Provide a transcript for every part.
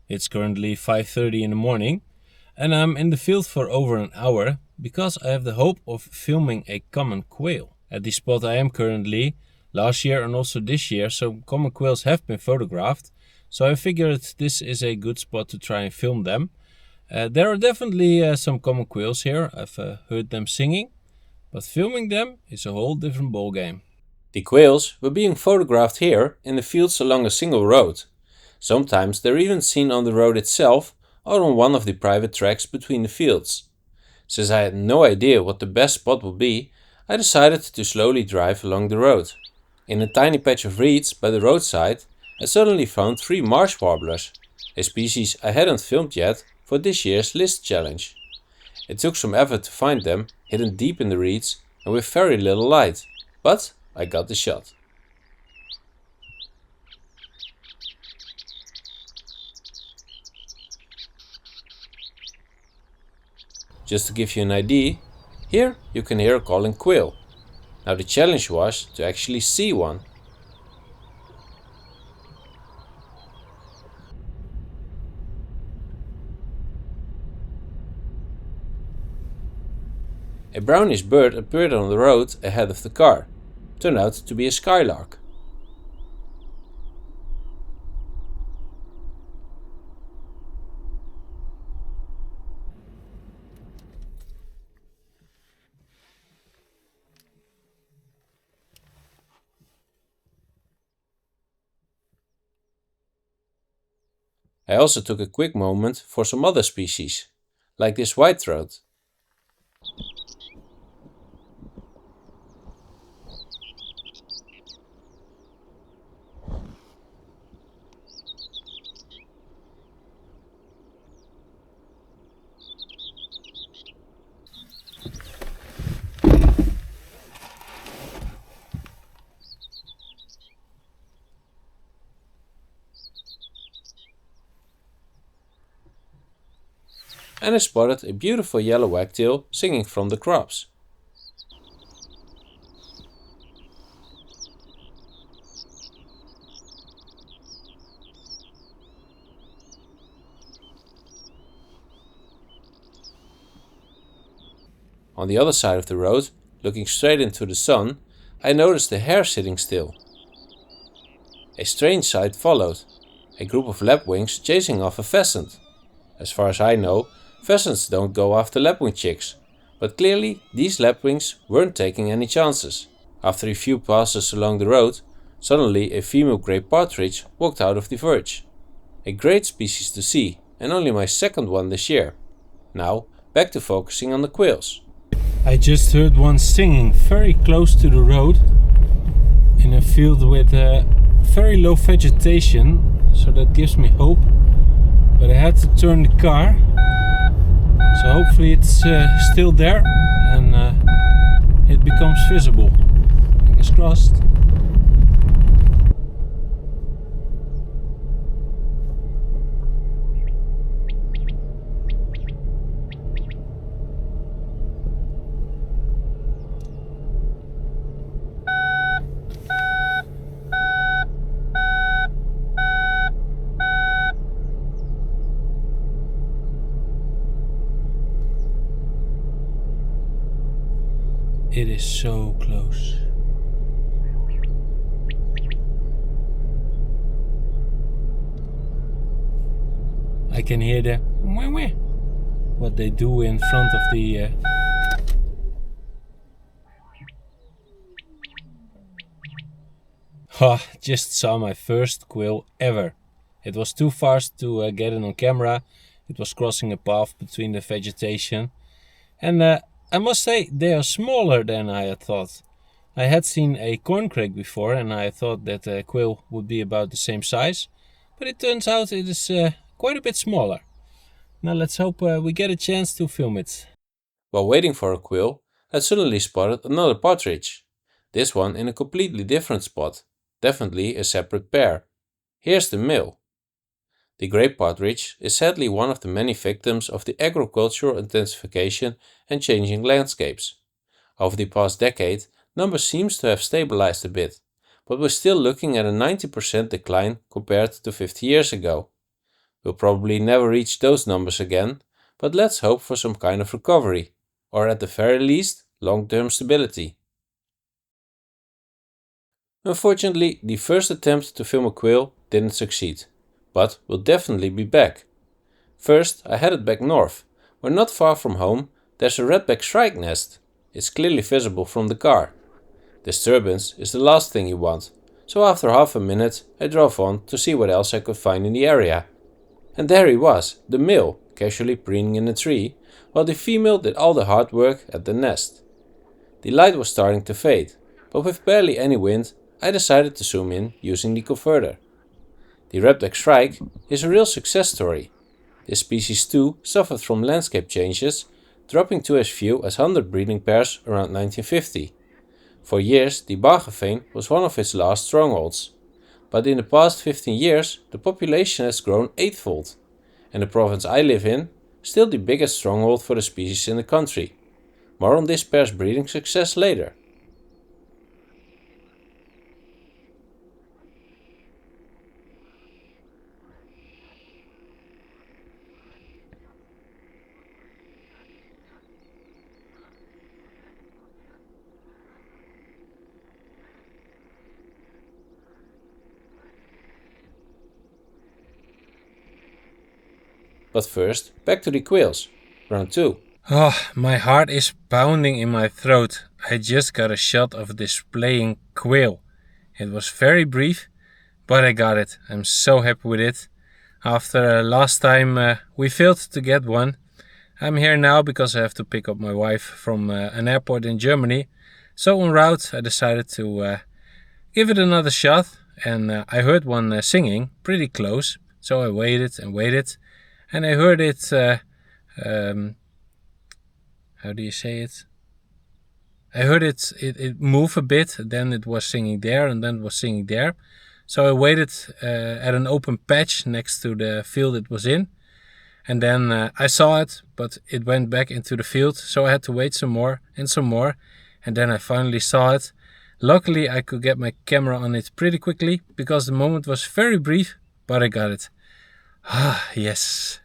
It's currently 5:30 in the morning and I'm in the field for over an hour because I have the hope of filming a common quail. At the spot I am currently, last year and also this year, some common quails have been photographed, so I figured this is a good spot to try and film them. There are definitely some common quails here. I've heard them singing, but filming them is a whole different ballgame. The quails were being photographed here in the fields along a single road. Sometimes they're even seen on the road itself or on one of the private tracks between the fields. Since I had no idea what the best spot would be, I decided to slowly drive along the road. In a tiny patch of reeds by the roadside, I suddenly found 3 marsh warblers, a species I hadn't filmed yet for this year's list challenge. It took some effort to find them, hidden deep in the reeds and with very little light, but I got the shot. Just to give you an idea, here you can hear a calling quail. Now the challenge was to actually see one. A brownish bird appeared on the road ahead of the car. Turned out to be a skylark. I also took a quick moment for some other species, like this whitethroat. And I spotted a beautiful yellow wagtail singing from the crops. On the other side of the road, looking straight into the sun, I noticed a hare sitting still. A strange sight followed, a group of lapwings chasing off a pheasant. As far as I know, pheasants don't go after lapwing chicks, but clearly these lapwings weren't taking any chances. After a few passes along the road, suddenly a female grey partridge walked out of the verge. A great species to see, and only my second one this year. Now, back to focusing on the quails. I just heard one singing very close to the road in a field with very low vegetation, so that gives me hope. But I had to turn the car, so hopefully it's still there and it becomes visible. Fingers crossed. It is so close. I can hear the wah wah, what they do in front of the just saw my first quail ever. It was too fast to get it on camera. It was crossing a path between the vegetation. And I must say, they are smaller than I had thought. I had seen a corncrake before and I thought that a quail would be about the same size. But it turns out it is quite a bit smaller. Now let's hope we get a chance to film it. While waiting for a quail, I suddenly spotted another partridge. This one in a completely different spot. Definitely a separate pair. Here's the male. The grey partridge is sadly one of the many victims of the agricultural intensification and changing landscapes. Over the past decade, numbers seems to have stabilized a bit, but we're still looking at a 90% decline compared to 50 years ago. We'll probably never reach those numbers again, but let's hope for some kind of recovery, or at the very least, long-term stability. Unfortunately, the first attempt to film a quail didn't succeed, but we'll definitely be back. First, I headed back north, where not far from home there's a redback shrike nest. It's clearly visible from the car. Disturbance is the last thing you want, so after half a minute I drove on to see what else I could find in the area. And there he was, the male, casually preening in a tree, while the female did all the hard work at the nest. The light was starting to fade, but with barely any wind, I decided to zoom in using the converter. The redback shrike is a real success story. This species too suffered from landscape changes, dropping to as few as 100 breeding pairs around 1950. For years, the Bargeveen was one of its last strongholds, but in the past 15 years the population has grown eightfold, and the province I live in, still the biggest stronghold for the species in the country. More on this pair's breeding success later. But first, back to the quails. Round 2. Oh, my heart is pounding in my throat. I just got a shot of a displaying quail. It was very brief, but I got it. I'm so happy with it. After last time we failed to get one, I'm here now because I have to pick up my wife from an airport in Germany. So en route I decided to give it another shot, and I heard one singing pretty close. So I waited and waited, and I heard it, how do you say it? I heard it move a bit, then it was singing there, and then it was singing there. So I waited at an open patch next to the field it was in, and then I saw it, but it went back into the field, so I had to wait some more, and then I finally saw it. Luckily I could get my camera on it pretty quickly, because the moment was very brief, but I got it. Ah, yes.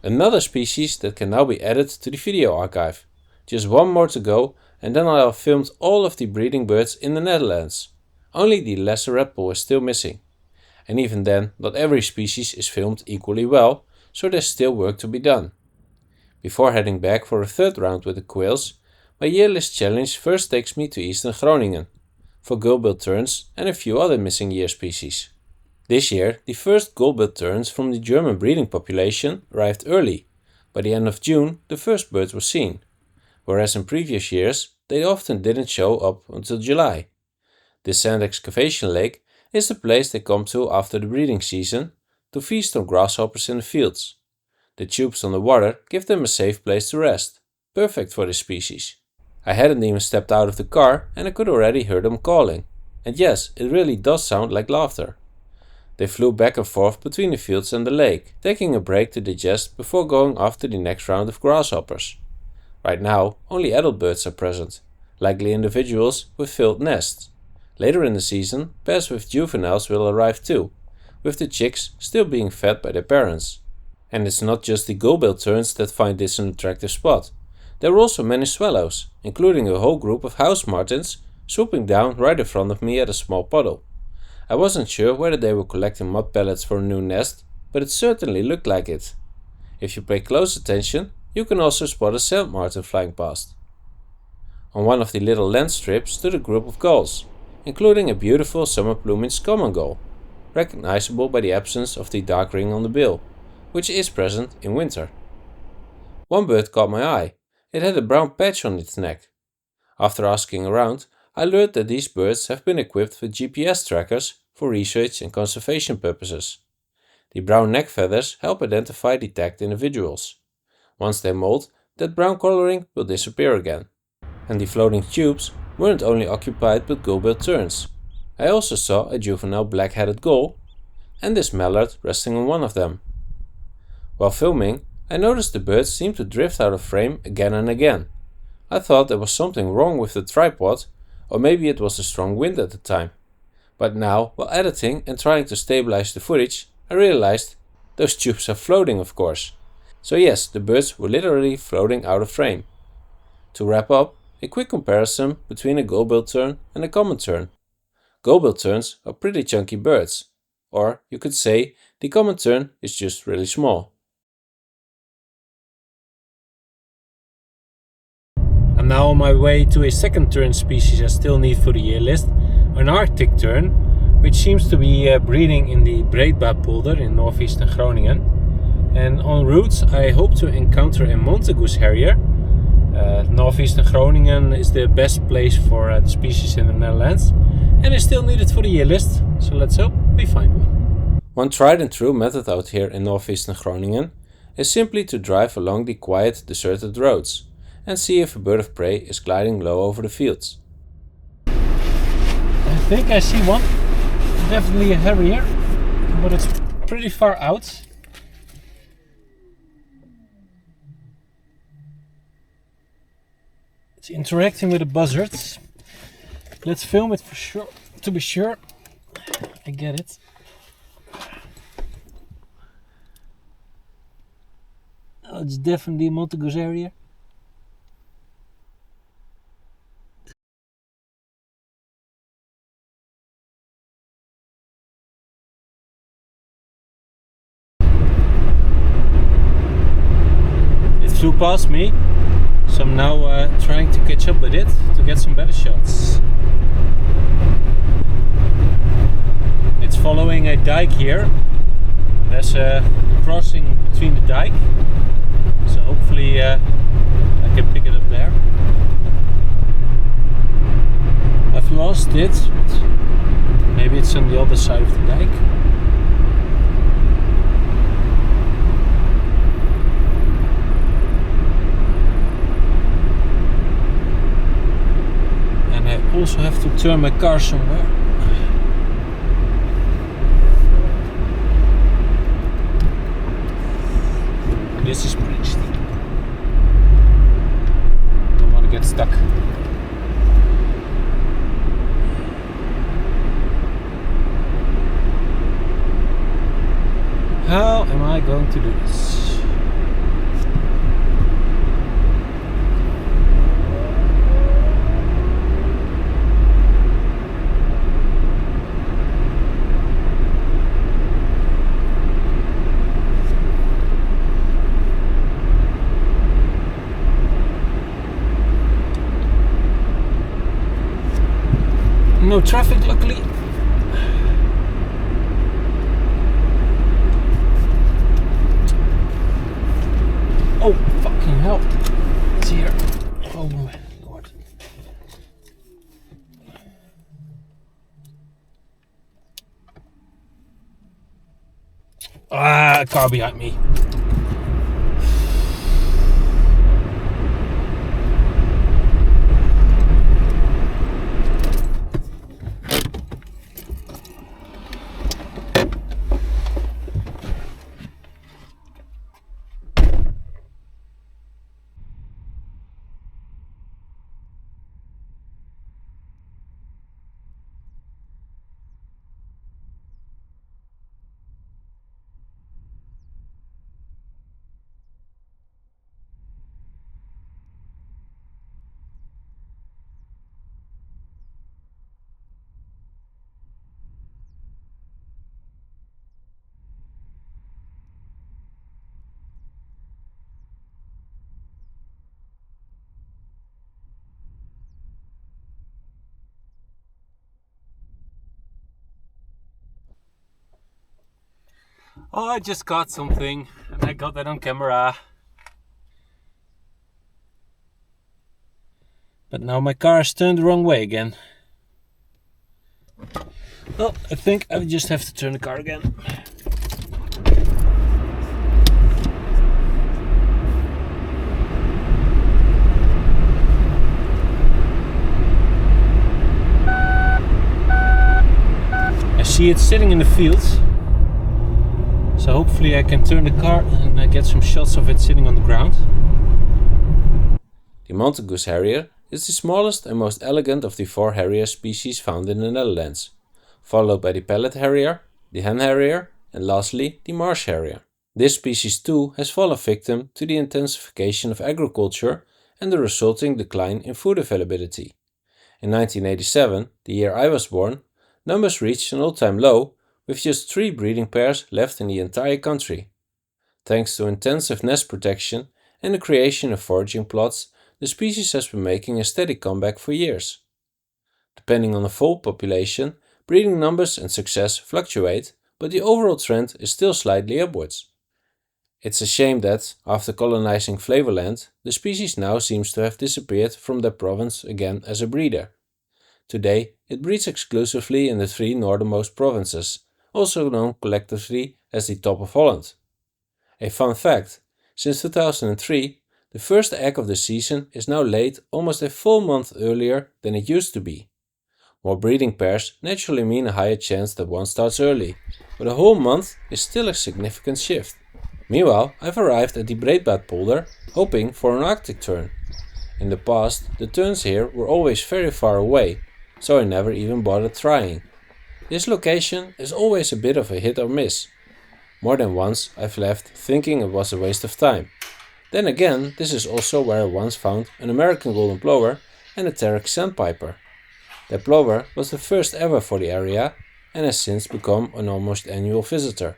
Another species that can now be added to the video archive. Just one more to go, and then I'll have filmed all of the breeding birds in the Netherlands. Only the lesser redpoll is still missing. And even then, not every species is filmed equally well, so there's still work to be done. Before heading back for a third round with the quails, my year list challenge first takes me to Eastern Groningen, for gull-billed terns and a few other missing year species. This year, the first gull-billed terns from the German breeding population arrived early. By the end of June, the first birds were seen, whereas in previous years, they often didn't show up until July. This sand excavation lake is the place they come to after the breeding season to feast on grasshoppers in the fields. The tubes on the water give them a safe place to rest, perfect for this species. I hadn't even stepped out of the car and I could already hear them calling. And yes, it really does sound like laughter. They flew back and forth between the fields and the lake, taking a break to digest before going after the next round of grasshoppers. Right now, only adult birds are present, likely individuals with filled nests. Later in the season, pairs with juveniles will arrive too, with the chicks still being fed by their parents. And it's not just the gull-billed terns that find this an attractive spot. There are also many swallows, including a whole group of house martins, swooping down right in front of me at a small puddle. I wasn't sure whether they were collecting mud pellets for a new nest, but it certainly looked like it. If you pay close attention, you can also spot a sand martin flying past. On one of the little land strips stood a group of gulls, including a beautiful summer plumaged common gull, recognizable by the absence of the dark ring on the bill, which is present in winter. One bird caught my eye. It had a brown patch on its neck. After asking around, I learned that these birds have been equipped with GPS trackers for research and conservation purposes. The brown neck feathers help identify the tagged individuals. Once they molt, that brown coloring will disappear again. And the floating tubes weren't only occupied with gull-billed terns. I also saw a juvenile black-headed gull and this mallard resting on one of them. While filming, I noticed the birds seemed to drift out of frame again and again. I thought there was something wrong with the tripod, or maybe it was a strong wind at the time. But now, while editing and trying to stabilize the footage, I realized those tubes are floating, of course. So yes, the birds were literally floating out of frame. To wrap up, a quick comparison between a gull-billed tern and a common tern. Gull-billed terns are pretty chunky birds, or you could say the common tern is just really small. I'm now on my way to a second tern species I still need for the year list, an Arctic tern, which seems to be breeding in the Breedbad polder in northeastern Groningen. And en route I hope to encounter a Montagu harrier. Northeastern Groningen is the best place for the species in the Netherlands, and I still need it for the year list, so let's hope we find one. One tried and true method out here in northeastern Groningen is simply to drive along the quiet, deserted roads and see if a bird of prey is gliding low over the fields. I think I see one, definitely a harrier, but it's pretty far out. It's interacting with the buzzards. Let's film it for sure, to be sure. I get it. Oh, it's definitely a Montagu harrier. It flew past me, so I'm now trying to catch up with it to get some better shots. It's following a dike here. There's a crossing between the dike, so hopefully I can pick it up there. I've lost it, but maybe it's on the other side of the dike. And I also have to turn my car somewhere. This is pretty steep. Don't want to get stuck. How am I going to do this? No traffic, luckily. Oh, fucking hell. It's here. Oh my lord. Ah, a car behind me. Oh, I just caught something and I got that on camera. But now my car is turned the wrong way again. Well, I think I just have to turn the car again. I see it sitting in the fields. So hopefully I can turn the car and get some shots of it sitting on the ground. The Montagu harrier is the smallest and most elegant of the 4 harrier species found in the Netherlands. followed by the pellet harrier, the hen harrier, and lastly the marsh harrier. This species too has fallen victim to the intensification of agriculture and the resulting decline in food availability. In 1987, the year I was born, numbers reached an all-time low, with just 3 breeding pairs left in the entire country. Thanks to intensive nest protection and the creation of foraging plots, the species has been making a steady comeback for years. Depending on the foal population, breeding numbers and success fluctuate, but the overall trend is still slightly upwards. It's a shame that, after colonizing Flevoland, the species now seems to have disappeared from that province again as a breeder. Today, it breeds exclusively in the 3 northernmost provinces, also known collectively as the Top of Holland. A fun fact, since 2003, the first egg of the season is now laid almost a full month earlier than it used to be. More breeding pairs naturally mean a higher chance that one starts early, but a whole month is still a significant shift. Meanwhile, I've arrived at the Breedblad polder, hoping for an Arctic tern. In the past, the terns here were always very far away, so I never even bothered trying. This location is always a bit of a hit or miss. More than once I've left thinking it was a waste of time. Then again, this is also where I once found an American golden plover and a Terex sandpiper. That plover was the first ever for the area and has since become an almost annual visitor.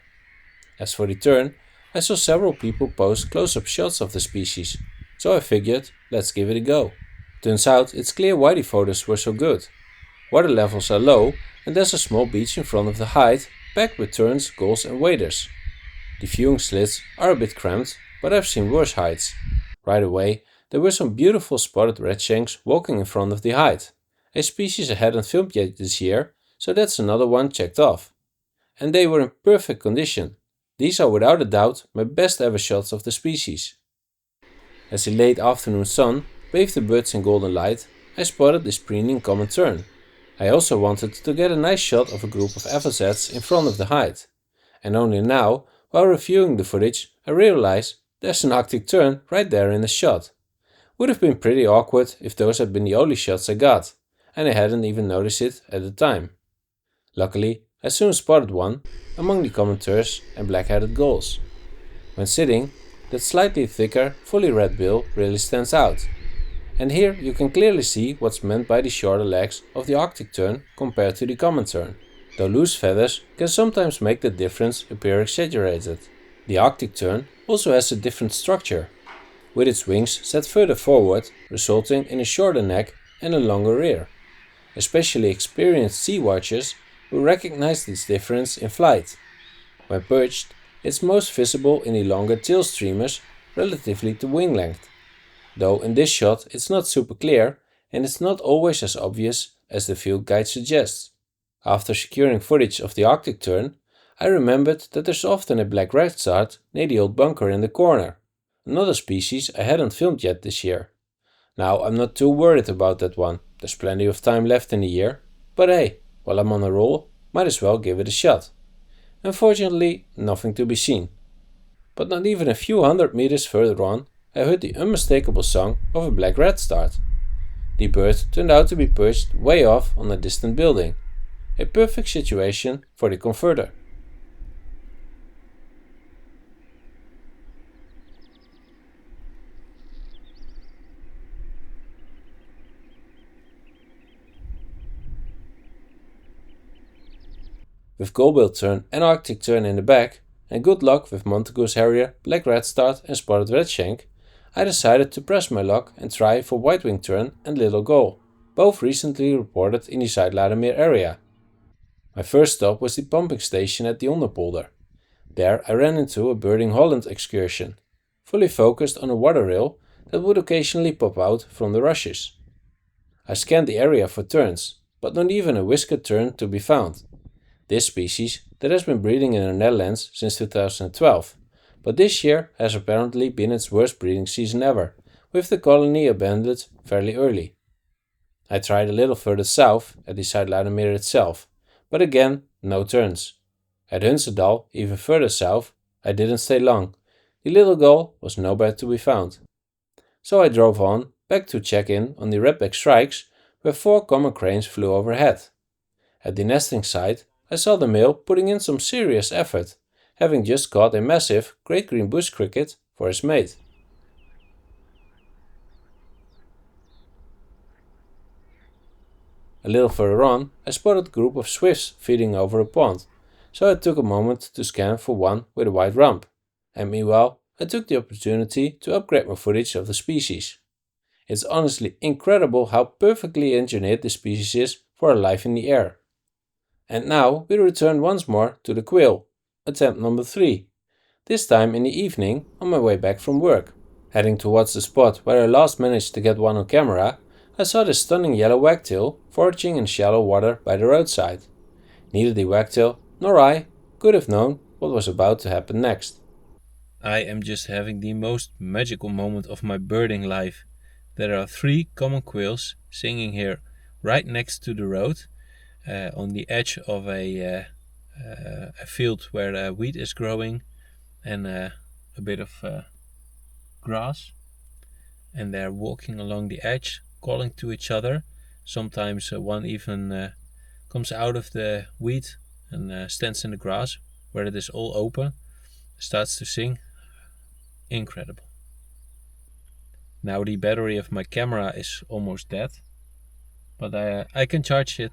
As for the tern, I saw several people post close-up shots of the species, so I figured, let's give it a go. Turns out it's clear why the photos were so good. Water levels are low and there's a small beach in front of the hide, packed with terns, gulls and waders. The viewing slits are a bit cramped, but I've seen worse hides. Right away, there were some beautiful spotted redshanks walking in front of the hide, a species I hadn't filmed yet this year, so that's another one checked off. And they were in perfect condition. These are without a doubt my best ever shots of the species. As the late afternoon sun bathed the birds in golden light, I spotted this preening common tern. I also wanted to get a nice shot of a group of avocets in front of the hide. And only now, while reviewing the footage, I realized there's an Arctic tern right there in the shot. Would have been pretty awkward if those had been the only shots I got, and I hadn't even noticed it at the time. Luckily, I soon spotted one among the common terns and black-headed gulls. When sitting, that slightly thicker, fully red bill really stands out. And here you can clearly see what's meant by the shorter legs of the Arctic tern compared to the common tern, though loose feathers can sometimes make the difference appear exaggerated. The Arctic tern also has a different structure, with its wings set further forward, resulting in a shorter neck and a longer rear. Especially experienced sea watchers will recognize this difference in flight. When perched, it's most visible in the longer tail streamers relatively to wing length, though in this shot it's not super clear and it's not always as obvious as the field guide suggests. After securing footage of the Arctic tern, I remembered that there's often a black redstart near the old bunker in the corner, another species I hadn't filmed yet this year. Now I'm not too worried about that one, there's plenty of time left in the year, but hey, while I'm on a roll, might as well give it a shot. Unfortunately, nothing to be seen. But not even a few hundred meters further on, I heard the unmistakable song of a black redstart. The bird turned out to be perched way off on a distant building, a perfect situation for the converter. With Gull-billed tern and Arctic tern in the back, and good luck with Montagu's harrier, black redstart and spotted redshank, I decided to press my luck and try for white-winged tern and little gull, both recently reported in the Vladimir area. My first stop was the pumping station at the Onderpolder. There I ran into a Birding Holland excursion, fully focused on a water rail that would occasionally pop out from the rushes. I scanned the area for terns, but not even a whiskered tern to be found. This species that has been breeding in the Netherlands since 2012, but this year has apparently been its worst breeding season ever, with the colony abandoned fairly early. I tried a little further south at the Vladimir itself, but again no terns. At Hunsedal, even further south, I didn't stay long. The little gull was nowhere to be found. So I drove on back to check in on the redback shrikes, where 4 common cranes flew overhead. At the nesting site, I saw the male putting in some serious effort, having just caught a massive great green bush cricket for his mate. A little further on, I spotted a group of swifts feeding over a pond, so I took a moment to scan for one with a white rump, and meanwhile I took the opportunity to upgrade my footage of the species. It's honestly incredible how perfectly engineered this species is for a life in the air. And now we return once more to the quail, attempt number 3, this time in the evening on my way back from work. Heading towards the spot where I last managed to get one on camera, I saw this stunning yellow wagtail foraging in shallow water by the roadside. Neither the wagtail nor I could have known what was about to happen next. I am just having the most magical moment of my birding life. There are 3 common quails singing here right next to the road, on the edge of a field where wheat is growing and a bit of grass. And they're walking along the edge, calling to each other. Sometimes one even comes out of the wheat and stands in the grass where it is all open, starts to sing. Incredible. Now the battery of my camera is almost dead, but I can charge it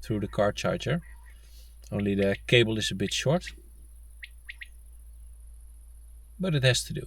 through the car charger. Only the cable is a bit short, but it has to do.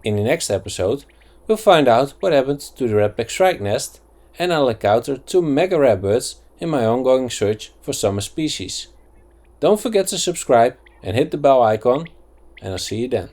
In the next episode, we'll find out what happened to the red-black shrike nest, and I'll encounter 2 mega rare birds in my ongoing search for summer species. Don't forget to subscribe and hit the bell icon, and I'll see you then.